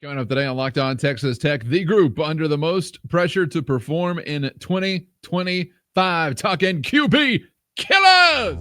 Coming up today on Locked On Texas Tech, the group under the most pressure to perform in 2025. Talking QB killers!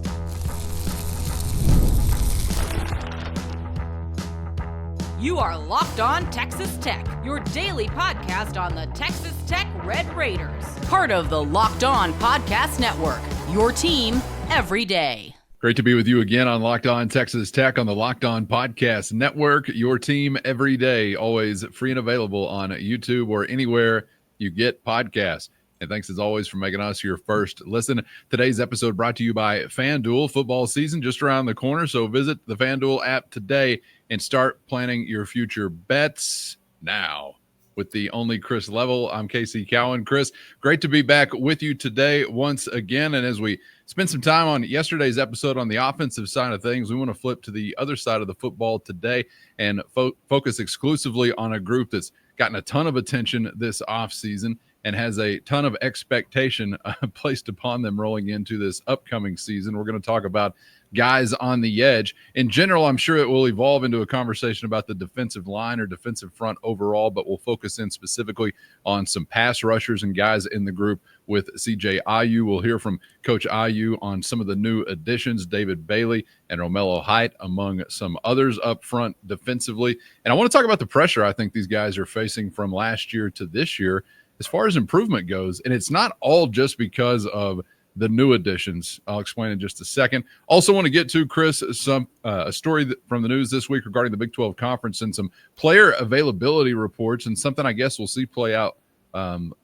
You are Locked On Texas Tech, your daily podcast on the Texas Tech Red Raiders. Part of the Locked On Podcast Network, your team every day. Great to be with you again on Locked On Texas Tech on the Locked On Podcast Network, your team every day, always free and available on YouTube or anywhere you get podcasts. And thanks as always for making us your first listen. Today's episode brought to you by FanDuel. Football season just around the corner, so visit the FanDuel app today and start planning your future bets now. With the only Chris Level, I'm Casey Cowan. Chris, great to be back with you today once again. And as we spend some time on yesterday's episode on the offensive side of things, we want to flip to the other side of the football today and focus exclusively on a group that's gotten a ton of attention this offseason and has a ton of expectation placed upon them rolling into this upcoming season. We're going to talk about guys on the edge. In general, I'm sure it will evolve into a conversation about the defensive line or defensive front overall, but we'll focus in specifically on some pass rushers and guys in the group with CJ Ayu. We'll hear from Coach Ayu on some of the new additions, David Bailey and Romello Height, among some others up front defensively. And I want to talk about the pressure I think these guys are facing from last year to this year as far as improvement goes. And it's not all just because of the new additions. I'll explain in just a second. Also want to get to, Chris, a story from the news this week regarding the Big 12 Conference and some player availability reports, and something I guess we'll see play out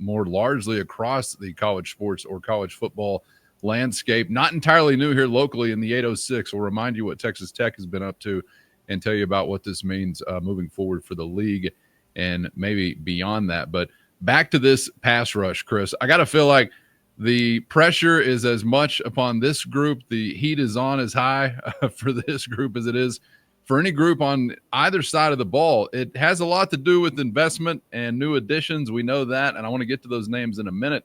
more largely across the college sports or college football landscape. Not entirely new here locally in the 806. We'll remind you what Texas Tech has been up to and tell you about what this means moving forward for the league and maybe beyond that. But back to this pass rush, Chris. I got to feel like the pressure is as much upon this group. The heat is on as high for this group as it is for any group on either side of the ball. It has a lot to do with investment and new additions. We know that, and I want to get to those names in a minute.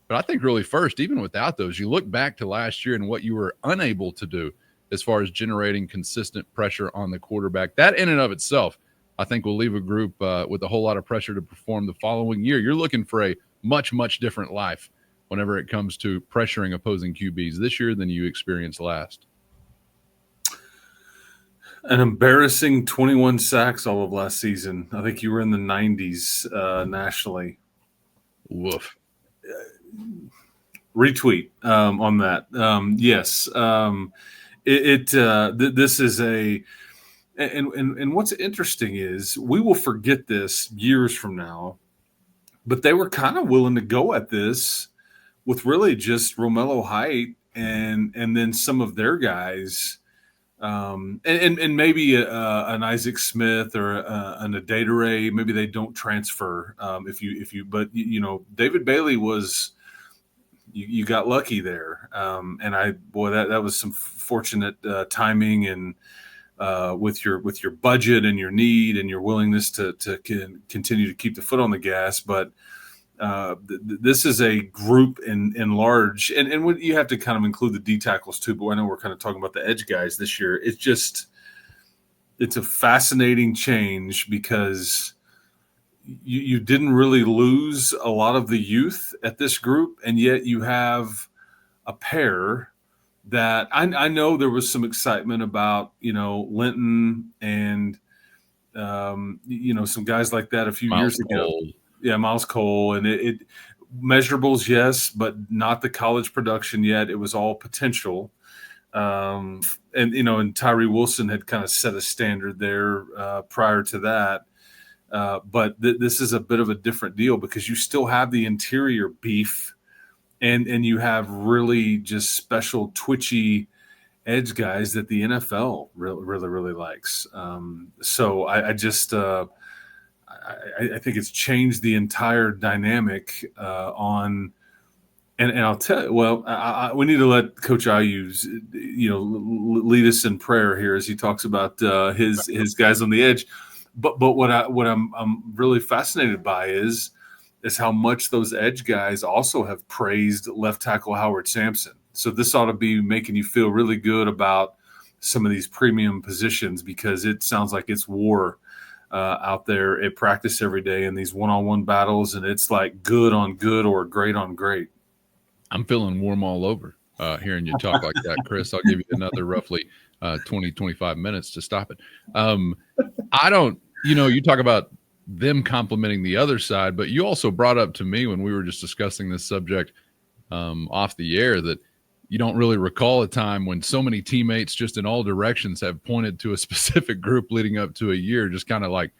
But I think really first, even without those, you look back to last year and what you were unable to do as far as generating consistent pressure on the quarterback. That in and of itself, I think will leave a group with a whole lot of pressure to perform the following year. You're looking for a much, much different life whenever it comes to pressuring opposing QBs this year than you experienced last. An embarrassing 21 sacks all of last season. I think you were in the 90s nationally. Woof. Retweet on that. Yes. This is a – and what's interesting is we will forget this years from now, but they were kind of willing to go at this with really just Romello Height and then some of their guys, and maybe an Isaac Smith or an Adedire. Maybe they don't transfer but David Bailey was you got lucky there, and that was some fortunate timing and with your budget and your need and your willingness to continue to keep the foot on the gas, but. This is a group in large, and you have to kind of include the D tackles too, but I know we're kind of talking about the edge guys this year. It's a fascinating change because you didn't really lose a lot of the youth at this group, and yet you have a pair that I know there was some excitement about, Linton and, some guys like that a few years ago. Yeah, Miles Cole, and it measurables, yes, but not the college production yet. It was all potential, and Tyree Wilson had kind of set a standard there prior to that. But this is a bit of a different deal because you still have the interior beef, and you have really just special twitchy edge guys that the NFL really, really, really likes. So I just. I think it's changed the entire dynamic and I'll tell you, we need to let Coach Ayu, lead us in prayer here as he talks about his guys on the edge. But what I'm really fascinated by is how much those edge guys also have praised left tackle Howard Sampson. So this ought to be making you feel really good about some of these premium positions because it sounds like it's war out there at practice every day in these one-on-one battles, and it's like good on good or great on great. I'm feeling warm all over hearing you talk like that, Chris. I'll give you another roughly 20, 25 minutes to stop it. I don't, you talk about them complimenting the other side, but you also brought up to me when we were just discussing this subject off the air that you don't really recall a time when so many teammates just in all directions have pointed to a specific group leading up to a year, just kind of like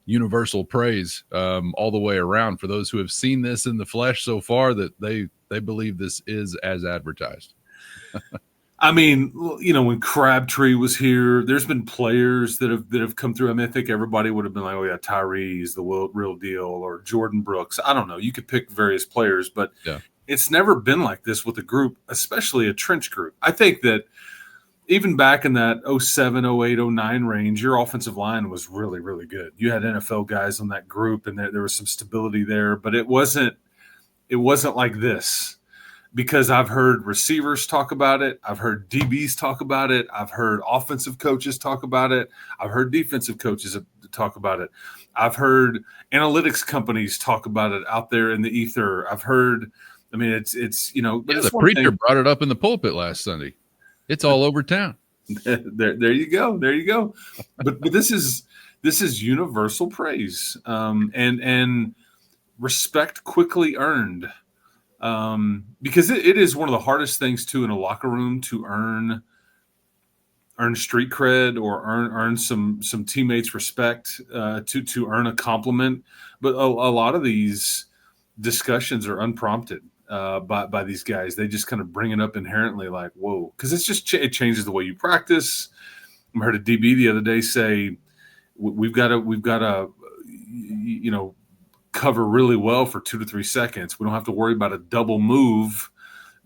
universal praise all the way around for those who have seen this in the flesh so far, that they believe this is as advertised. I mean, when Crabtree was here, there's been players that have come through. I mean, I think everybody would have been like, oh yeah, Tyree's the real deal, or Jordan Brooks. I don't know. You could pick various players, but yeah. It's never been like this with a group, especially a trench group. I think that even back in that 07, 08, 09 range, your offensive line was really, really good. You had NFL guys on that group, and there was some stability there, but it wasn't like this. Because I've heard receivers talk about it. I've heard DBs talk about it. I've heard offensive coaches talk about it. I've heard defensive coaches talk about it. I've heard analytics companies talk about it out there in the ether. I've heard, I mean, it's But the preacher brought it up in the pulpit last Sunday. It's all over town. There you go. There you go. But this is universal praise and respect quickly earned. Because it is one of the hardest things too in a locker room to earn street cred or earn some teammates respect, to earn a compliment. But a lot of these discussions are unprompted by these guys. They just kind of bring it up inherently, like, whoa, because it's just it changes the way you practice. I heard a DB the other day say, we've got to cover really well for 2 to 3 seconds. We don't have to worry about a double move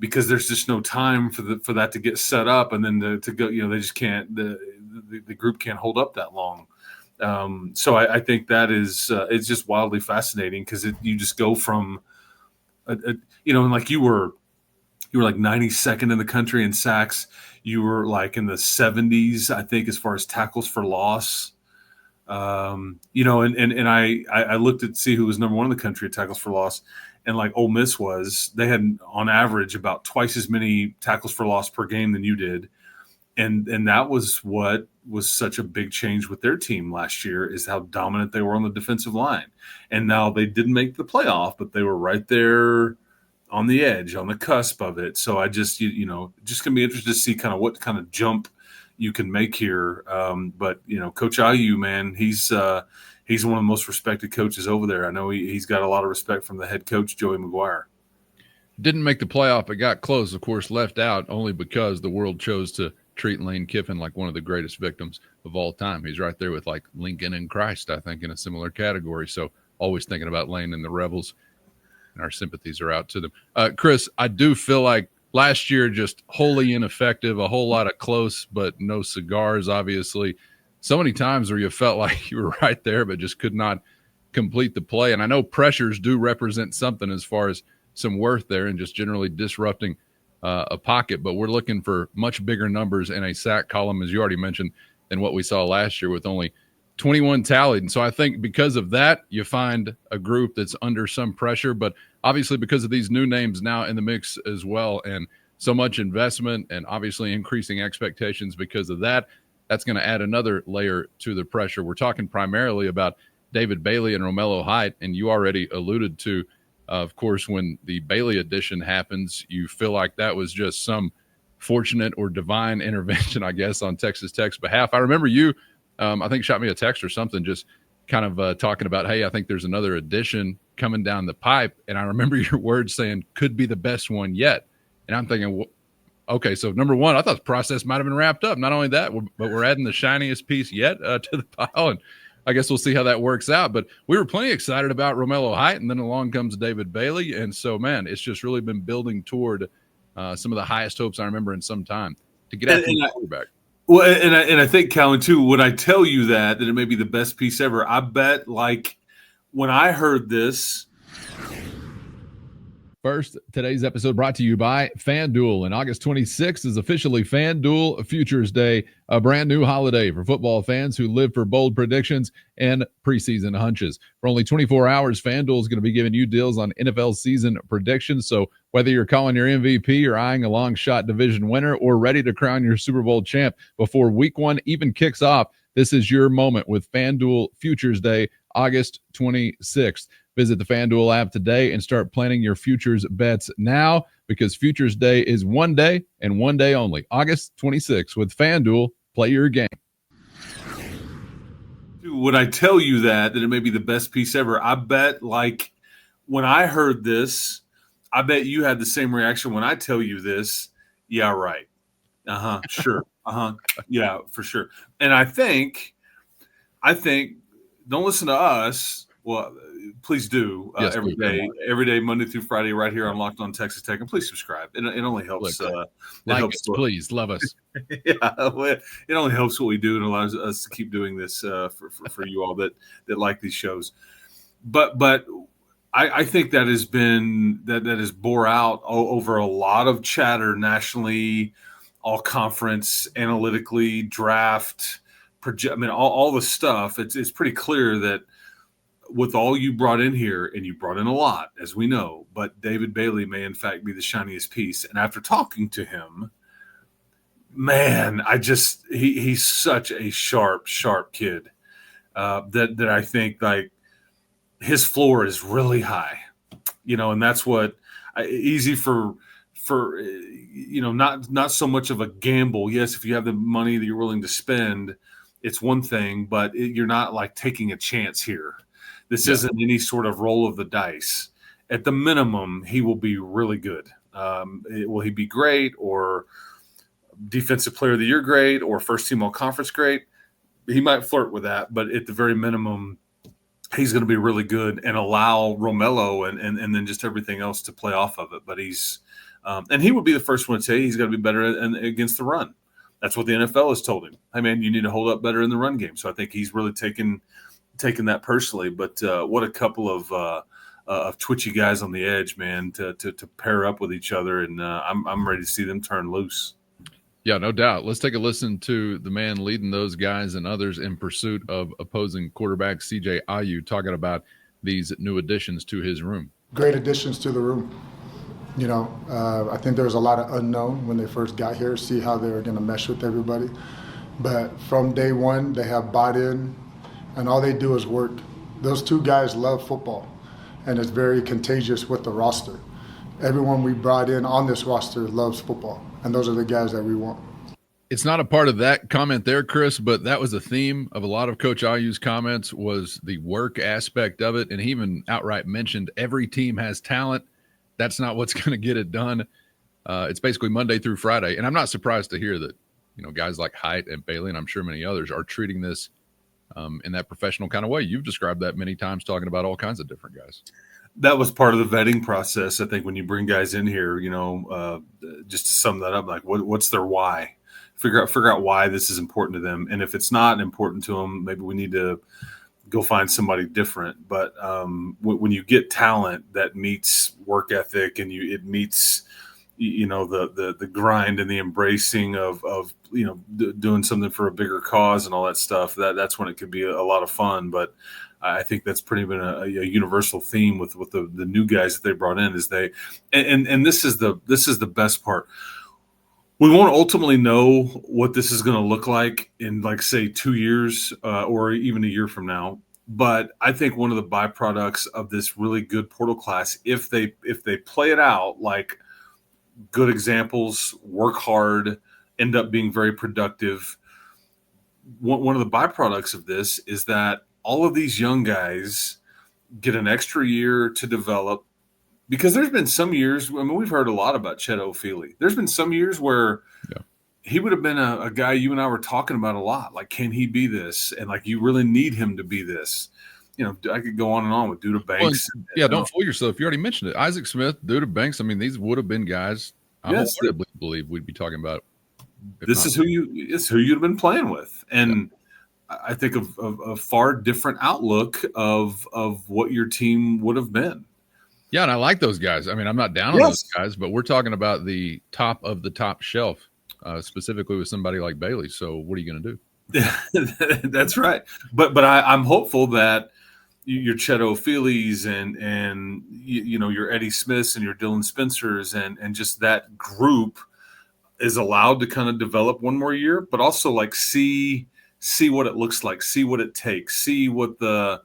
because there's just no time for that to get set up, and then to go. They just can't. The group can't hold up that long. So I think that is it's just wildly fascinating because you just go from and like you were like 92nd in the country in sacks. You were like in the 70s, I think, as far as tackles for loss. And I looked at see who was number one in the country at tackles for loss, and like Ole Miss they had on average about twice as many tackles for loss per game than you did, and that was what was such a big change with their team last year, is how dominant they were on the defensive line. And now they didn't make the playoff, but they were right there on the edge, on the cusp of it. So I just just gonna be interested to see kind of what kind of jump you can make here. But Coach IU, man, he's one of the most respected coaches over there. I know he's got a lot of respect from the head coach, Joey McGuire. Didn't make the playoff, but got close, of course, left out only because the world chose to treat Lane Kiffin like one of the greatest victims of all time. He's right there with like Lincoln and Christ, I think, in a similar category. So always thinking about Lane and the Rebels, and our sympathies are out to them. Chris, I do feel like last year, just wholly ineffective, a whole lot of close, but no cigars, obviously. So many times where you felt like you were right there, but just could not complete the play. And I know pressures do represent something as far as some worth there and just generally disrupting a pocket, but we're looking for much bigger numbers in a sack column, as you already mentioned, than what we saw last year with only 21 tallied. And so I think because of that, you find a group that's under some pressure, but obviously because of these new names now in the mix as well, and so much investment and obviously increasing expectations because of that, that's going to add another layer to the pressure. We're talking primarily about David Bailey and Romello Height, and you already alluded to, of course, when the Bailey addition happens, you feel like that was just some fortunate or divine intervention, I guess, on Texas Tech's behalf. I remember you, I think, shot me a text or something, just kind of talking about, hey, I think there's another addition coming down the pipe. And I remember your words saying, could be the best one yet. And I'm thinking, well, okay, so number one, I thought the process might have been wrapped up. Not only that, but we're adding the shiniest piece yet to the pile. And I guess we'll see how that works out. But we were plenty excited about Romello Height, and then along comes David Bailey. And so, man, it's just really been building toward some of the highest hopes I remember in some time to get after the quarterback. Well, and I think, Calvin, too, when I tell you that it may be the best piece ever, I bet, like, when I heard this, First, today's episode brought to you by FanDuel. And August 26th is officially FanDuel Futures Day, a brand new holiday for football fans who live for bold predictions and preseason hunches. For only 24 hours, FanDuel is going to be giving you deals on NFL season predictions. So whether you're calling your MVP or eyeing a long shot division winner or ready to crown your Super Bowl champ before week one even kicks off, this is your moment with FanDuel Futures Day, August 26th. Visit the FanDuel app today and start planning your futures bets now, because Futures Day is one day and one day only. August 26th with FanDuel. Play your game. Would I tell you that it may be the best piece ever? I bet, like, when I heard this, I bet you had the same reaction when I tell you this. Yeah, right. Sure. Yeah, for sure. And I think, don't listen to us. Well, please do every day, Monday through Friday, right here on Locked On Texas Tech, and please subscribe. It only helps. Please love us. Yeah, it only helps what we do and allows us to keep doing this for you all that like these shows. But I think that has been that has bore out over a lot of chatter nationally, all conference, analytically, draft, project. I mean, all the stuff. It's pretty clear that with all you brought in here, and you brought in a lot, as we know, but David Bailey may in fact be the shiniest piece. And after talking to him, man, he's such a sharp kid that I think, like, his floor is really high, and that's what easy for not so much of a gamble. Yes, if you have the money that you're willing to spend, it's one thing, but you're not like taking a chance here. This isn't any sort of roll of the dice. At the minimum, he will be really good. Will he be great, or defensive player of the year great, or first team all conference great? He might flirt with that, but at the very minimum, he's going to be really good and allow Romello and then just everything else to play off of it. But he's and he would be the first one to say he's got to be better against the run. That's what the NFL has told him. Hey, man, you need to hold up better in the run game. So I think he's really taken that personally. But what a couple of twitchy guys on the edge, man, to pair up with each other, and I'm ready to see them turn loose. Yeah, no doubt. Let's take a listen to the man leading those guys and others in pursuit of opposing quarterback, CJ Ayu, talking about these new additions to his room. Great additions to the room. I think there was a lot of unknown when they first got here, see how they were going to mesh with everybody. But from day one, they have bought in, and all they do is work. Those two guys love football, and it's very contagious with the roster. Everyone we brought in on this roster loves football, and those are the guys that we want. It's not a part of that comment there, Chris, but that was a theme of a lot of Coach Ayu's comments, was the work aspect of it. And he even outright mentioned every team has talent. That's not what's going to get it done. It's basically Monday through Friday. And I'm not surprised to hear that, guys like Haidt and Bailey, and I'm sure many others, are treating this in that professional kind of way. You've described that many times, talking about all kinds of different guys. That was part of the vetting process. I think when you bring guys in here, just to sum that up, like what's their why? Figure out why this is important to them. And if it's not important to them, maybe we need to go find somebody different. But when you get talent that meets work ethic, and it meets, the grind and the embracing of doing something for a bigger cause and all that stuff, that's when it could be a lot of fun. But I think that's pretty been a universal theme with the new guys that they brought in, is they and this is the best part. We won't ultimately know what this is going to look like in, like, say, 2 years or even a year from now. But I think one of the byproducts of this really good portal class, if they play it out like good examples, work hard, end up being very productive, one of the byproducts of this is that all of these young guys get an extra year to develop. Because there's been some years, we've heard a lot about Chet O'Feely. There's been some years where he would have been a guy you and I were talking about a lot. Like, can he be this? And, like, you really need him to be this. I could go on and on with Duda Banks. Well, don't fool yourself. You already mentioned it. Isaac Smith, Duda Banks. I mean, these would have been guys I wholeheartedly believe we'd be talking about. This is who you'd have been playing with. And I think of a far different outlook of what your team would have been. Yeah, and I like those guys. I mean, I'm not down on those guys, but we're talking about the top of the top shelf, specifically with somebody like Bailey. So what are you going to do? That's right. But I'm hopeful that your Chet O'Feelys and your Eddie Smiths and your Dylan Spencers and just that group is allowed to kind of develop one more year, but also like see what it looks like, see what it takes, see what the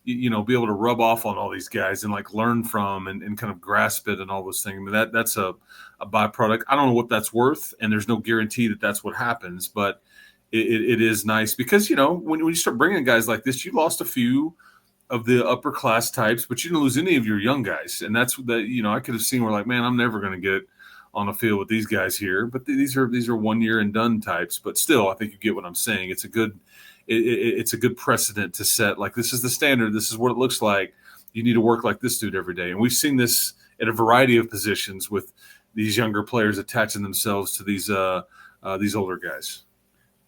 be able to rub off on all these guys and like learn from and kind of grasp it and all those things. I mean, that's a byproduct. I don't know what that's worth, and there's no guarantee that that's what happens, but it is nice because, when you start bringing guys like this, you lost a few of the upper class types, but you didn't lose any of your young guys. And that's that, I could have seen where like, man, I'm never going to get on a field with these guys here, but these are 1 year and done types, but still, I think you get what I'm saying. It's a good precedent to set. Like, this is the standard. This is what it looks like. You need to work like this dude every day. And we've seen this at a variety of positions with these younger players attaching themselves to these older guys.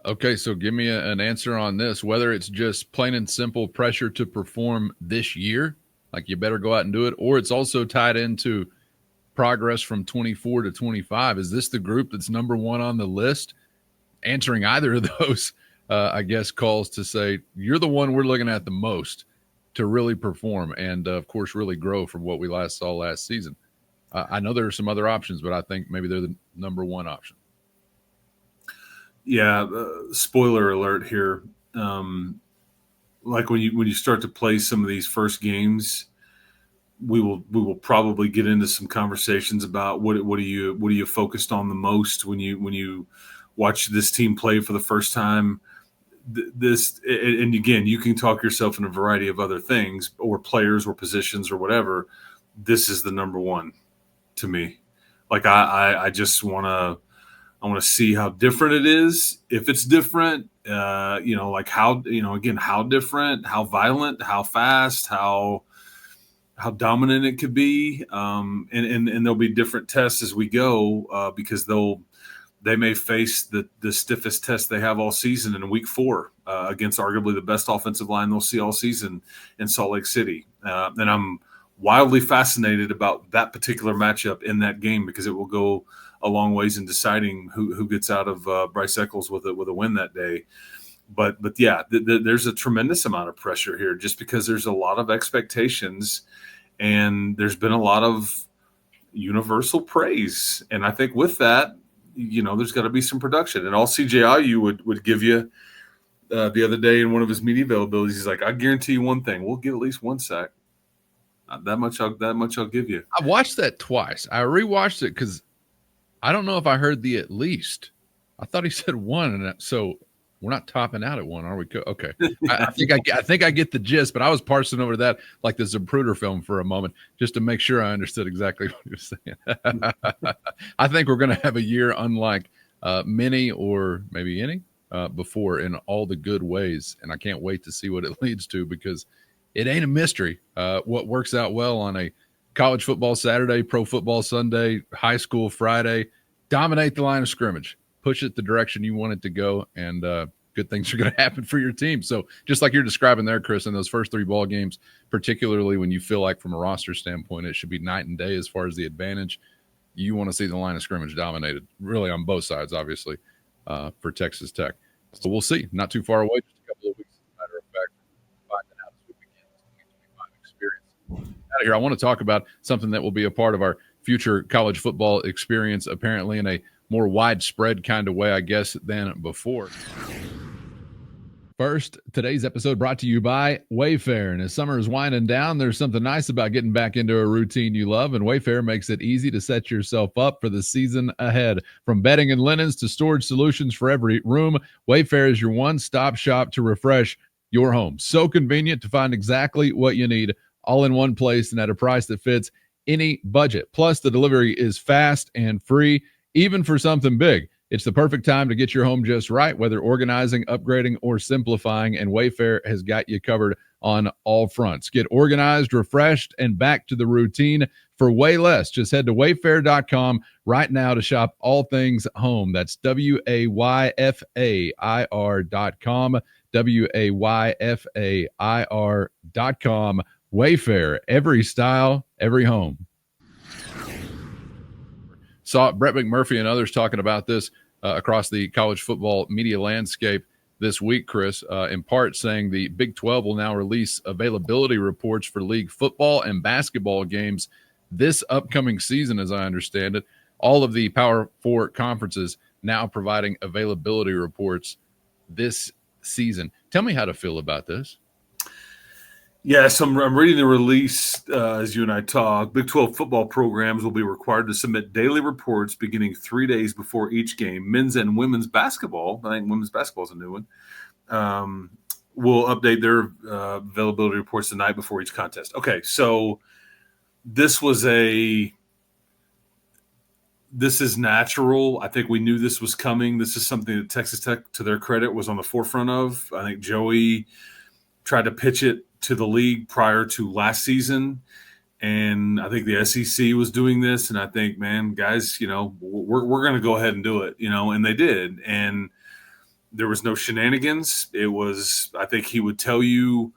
Okay, so give me an answer on this, whether it's just plain and simple pressure to perform this year, like you better go out and do it, or it's also tied into progress from 24 to 25. Is this the group that's number one on the list? Answering either of those, I guess, calls to say you're the one we're looking at the most to really perform and, of course, really grow from what we saw last season. I know there are some other options, but I think maybe they're the number one option. Yeah, spoiler alert here. Like when you start to play some of these first games, we will probably get into some conversations about what are you focused on the most when you watch this team play for the first time. This, and again, you can talk yourself in a variety of other things or players or positions or whatever. This is the number one to me. Like I just want to see how different it is. If it's different, like how, again, how different, how violent, how fast, how dominant it could be. And there'll be different tests as we go because they may face the stiffest test they have all season in week 4 against arguably the best offensive line they'll see all season in Salt Lake City. And I'm wildly fascinated about that particular matchup in that game because it will go a long ways in deciding who gets out of Bryce Eccles with a win that day. But yeah, there's a tremendous amount of pressure here just because there's a lot of expectations and there's been a lot of universal praise. And I think with that, there's got to be some production. And all CJIU would give you the other day in one of his media availabilities, he's like, I guarantee you one thing, we'll get at least one sack. That much I'll give you. I watched that twice. I rewatched it because I don't know if I heard the at least. I thought he said one, and so we're not topping out at one, are we? Okay, I think I get the gist, but I was parsing over that like the Zapruder film for a moment just to make sure I understood exactly what he was saying. I think we're going to have a year unlike many or maybe any before in all the good ways, and I can't wait to see what it leads to because it ain't a mystery what works out well on a college football Saturday, pro football Sunday, high school Friday. Dominate the line of scrimmage. Push it the direction you want it to go, and good things are going to happen for your team. So just like you're describing there, Chris, in those first 3 ball games, particularly when you feel like from a roster standpoint, it should be night and day as far as the advantage. You want to see the line of scrimmage dominated, really on both sides, obviously, for Texas Tech. So we'll see. Not too far away, just a couple of weeks, as a matter of fact, finding out as we begin this 2025 experience. Out of here, I want to talk about something that will be a part of our future college football experience, apparently in a more widespread kind of way, I guess, than before. First, today's episode brought to you by Wayfair. And as summer is winding down, there's something nice about getting back into a routine you love, and Wayfair makes it easy to set yourself up for the season ahead. From bedding and linens to storage solutions for every room, Wayfair is your one-stop shop to refresh your home. So convenient to find exactly what you need all in one place and at a price that fits any budget. Plus, the delivery is fast and free, even for something big. It's the perfect time to get your home just right, whether organizing, upgrading, or simplifying, and Wayfair has got you covered on all fronts. Get organized, refreshed, and back to the routine for way less. Just head to wayfair.com right now to shop all things home. That's WAYFAIR.com, WAYFAIR.com. Wayfair, every style, every home. Saw Brett McMurphy and others talking about this across the college football media landscape this week, Chris, in part saying the Big 12 will now release availability reports for league football and basketball games this upcoming season, as I understand it. All of the Power 4 conferences now providing availability reports this season. Tell me how to feel about this. Yes, I'm reading the release as you and I talk. Big 12 football programs will be required to submit daily reports beginning 3 days before each game. Men's and women's basketball, I think women's basketball is a new one, will update their availability reports the night before each contest. Okay, so this is natural. I think we knew this was coming. This is something that Texas Tech, to their credit, was on the forefront of. I think Joey tried to pitch it to the league prior to last season, and I think the SEC was doing this. And I think, man, guys, we're going to go ahead and do it, and they did. And there was no shenanigans. It was, I think he would tell you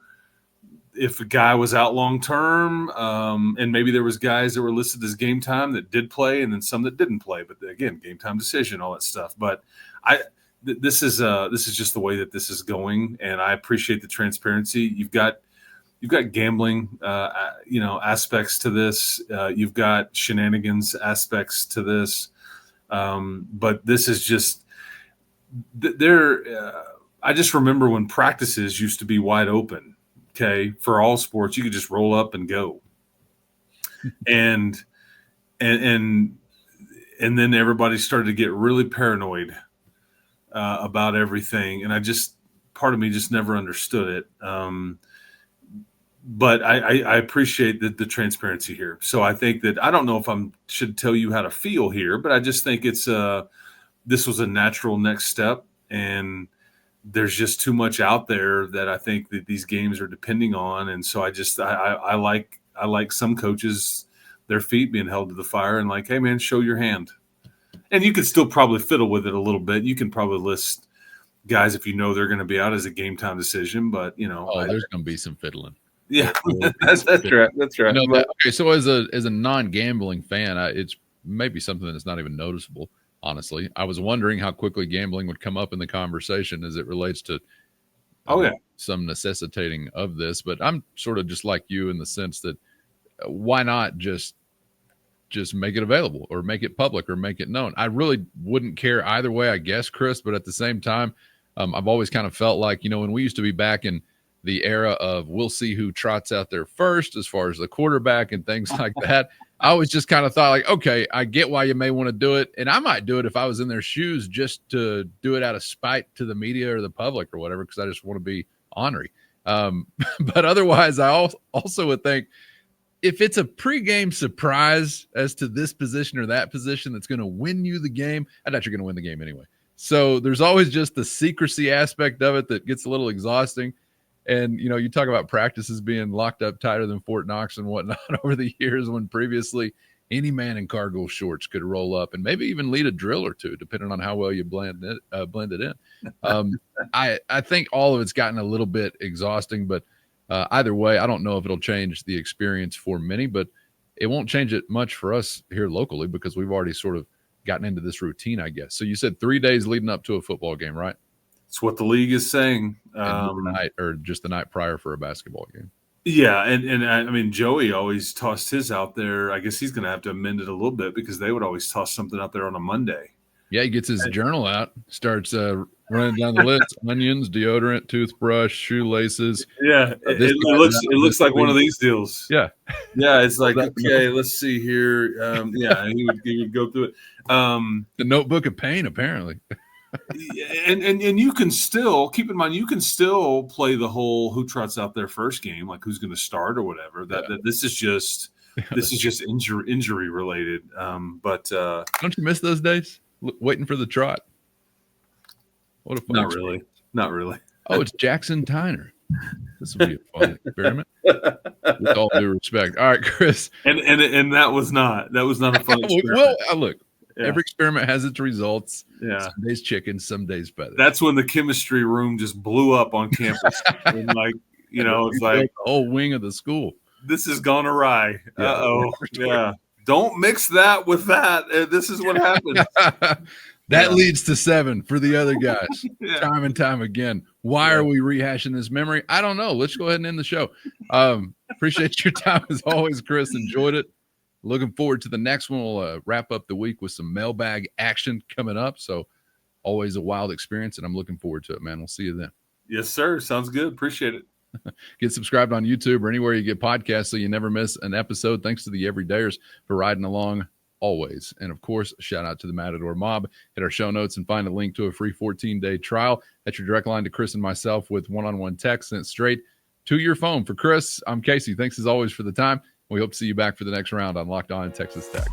if a guy was out long term, and maybe there was guys that were listed as game time that did play, and then some that didn't play. But again, game time decision, all that stuff. But this is just the way that this is going, and I appreciate the transparency. You've got gambling, aspects to this. You've got shenanigans aspects to this, but this is just I just remember when practices used to be wide open. Okay, for all sports, you could just roll up and go, and then everybody started to get really paranoid about everything, and part of me just never understood it. But I appreciate the transparency here. So I think that I don't know if I should tell you how to feel here, but I just think this was a natural next step, and there's just too much out there that I think that these games are depending on. And so I like some coaches, their feet being held to the fire and like, hey man, show your hand. And you can still probably fiddle with it a little bit. You can probably list guys if you know they're going to be out as a game time decision, but there's going to be some fiddling. Yeah, that's right. That's right. Okay, so as a non-gambling fan, it's maybe something that's not even noticeable. Honestly, I was wondering how quickly gambling would come up in the conversation as it relates to some necessitating of this. But I'm sort of just like you in the sense that why not just make it available or make it public or make it known? I really wouldn't care either way, I guess, Chris. But at the same time, I've always kind of felt like, when we used to be back in the era of we'll see who trots out there first as far as the quarterback and things like that. I always just kind of thought like, okay, I get why you may want to do it. And I might do it if I was in their shoes just to do it out of spite to the media or the public or whatever, because I just want to be ornery. But otherwise, I also would think if it's a pregame surprise as to this position or that position that's going to win you the game, I doubt you're going to win the game anyway. So there's always just the secrecy aspect of it that gets a little exhausting. And, you talk about practices being locked up tighter than Fort Knox and whatnot over the years when previously any man in cargo shorts could roll up and maybe even lead a drill or two, depending on how well you blend it in. I think all of it's gotten a little bit exhausting, but either way, I don't know if it'll change the experience for many, but it won't change it much for us here locally because we've already sort of gotten into this routine, I guess. So you said 3 days leading up to a football game, right? It's what the league is saying. Just the night prior for a basketball game. Yeah, and I mean, Joey always tossed his out there. I guess he's going to have to amend it a little bit because they would always toss something out there on a Monday. Yeah, he gets his journal out, starts running down the list: onions, deodorant, toothbrush, shoelaces. Yeah, it looks like one of these deals. Yeah, it's like, okay, let's see here. He would go through it. The notebook of pain, apparently. and you can still keep in mind you can still play the whole who trots out their first game, like who's going to start or whatever. That this is just injury related. But don't you miss those days waiting for the trot? What a fun not really. Oh, it's Jackson Tyner. This will be a fun experiment. With all due respect. All right, Chris. And that was not a fun experiment. Well, look. Yeah. Every experiment has its results. Yeah. Some days chicken, some days feathers. That's when the chemistry room just blew up on campus. And it's like the whole wing of the school. This has gone awry. Yeah, Uh-oh. Yeah. Don't mix that with that. This is what happens. That leads to 7 for the other guys. Yeah. Time and time again. Why are we rehashing this memory? I don't know. Let's go ahead and end the show. Appreciate your time as always, Chris. Enjoyed it. Looking forward to the next one. We'll wrap up the week with some mailbag action coming up. So always a wild experience, and I'm looking forward to it, man. We'll see you then. Yes, sir. Sounds good. Appreciate it. Get subscribed on YouTube or anywhere you get podcasts so you never miss an episode. Thanks to the Everydayers for riding along always. And, of course, shout out to the Matador Mob. Hit our show notes and find a link to a free 14-day trial. That's your direct line to Chris and myself with one-on-one text sent straight to your phone. For Chris, I'm Casey. Thanks, as always, for the time. We hope to see you back for the next round on Locked On Texas Tech.